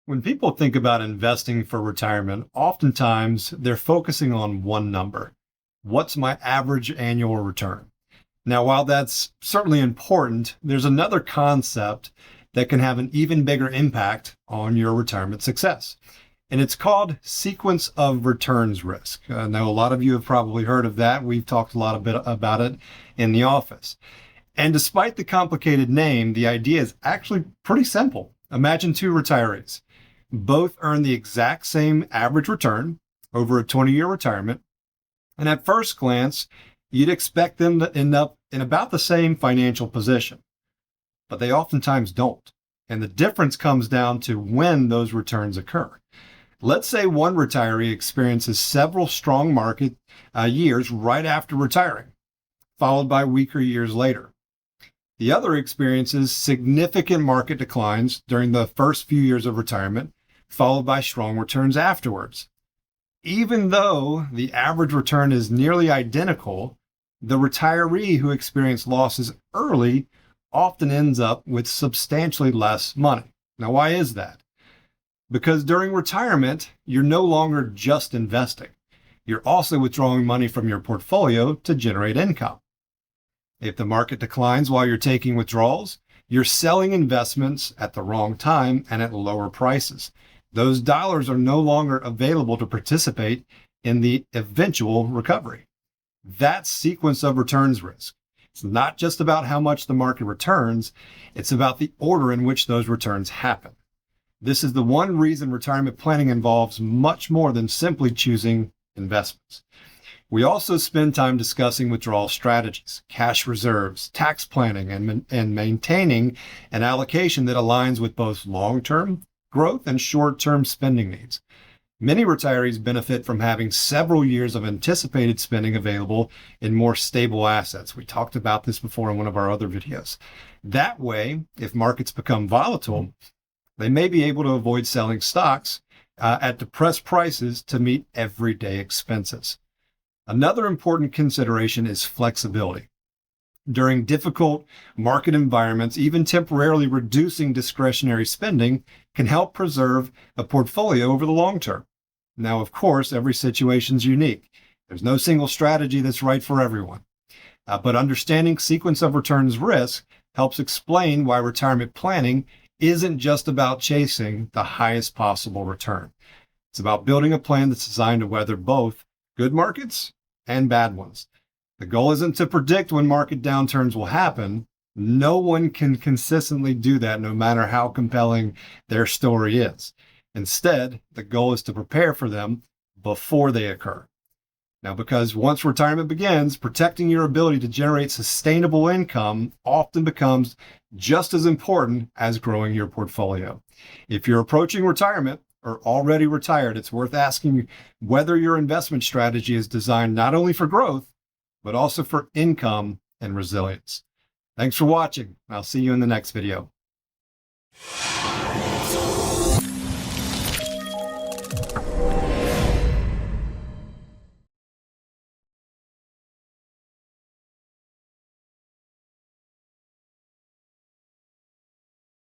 When people think about investing for retirement, oftentimes they're focusing on one number. What's my average annual return? Now, while that's certainly important, there's another concept that can have an even bigger impact on your retirement success. And it's called sequence of returns risk. I know a lot of you have probably heard of that. We've talked a lot about it in the office. And despite the complicated name, the idea is actually pretty simple. Imagine two retirees. Both earn the exact same average return over a 20-year retirement. And at first glance, you'd expect them to end up in about the same financial position. But they oftentimes don't. And the difference comes down to when those returns occur. Let's say one retiree experiences several strong market years right after retiring, followed by weaker years later. The other experiences significant market declines during the first few years of retirement, followed by strong returns afterwards. Even though the average return is nearly identical, the retiree who experienced losses early often ends up with substantially less money. Now, why is that? Because during retirement, you're no longer just investing. You're also withdrawing money from your portfolio to generate income. If the market declines while you're taking withdrawals, you're selling investments at the wrong time and at lower prices. Those dollars are no longer available to participate in the eventual recovery. That's sequence of returns risk. It's not just about how much the market returns, it's about the order in which those returns happen. This is the one reason retirement planning involves much more than simply choosing investments. We also spend time discussing withdrawal strategies, cash reserves, tax planning, and maintaining an allocation that aligns with both long-term growth and short-term spending needs. Many retirees benefit from having several years of anticipated spending available in more stable assets. We talked about this before in one of our other videos. That way, if markets become volatile, they may be able to avoid selling stocks at depressed prices to meet everyday expenses. Another important consideration is flexibility. During difficult market environments, even temporarily reducing discretionary spending can help preserve a portfolio over the long term. Now, of course, every situation is unique. There's no single strategy that's right for everyone. But understanding sequence of returns risk helps explain why retirement planning isn't just about chasing the highest possible return. It's about building a plan that's designed to weather both good markets and bad ones. The goal isn't to predict when market downturns will happen. No one can consistently do that, no matter how compelling their story is. Instead, the goal is to prepare for them before they occur. Now, because once retirement begins, protecting your ability to generate sustainable income often becomes just as important as growing your portfolio. If you're approaching retirement or already retired, it's worth asking whether your investment strategy is designed not only for growth, but also for income and resilience. Thanks for watching. I'll see you in the next video.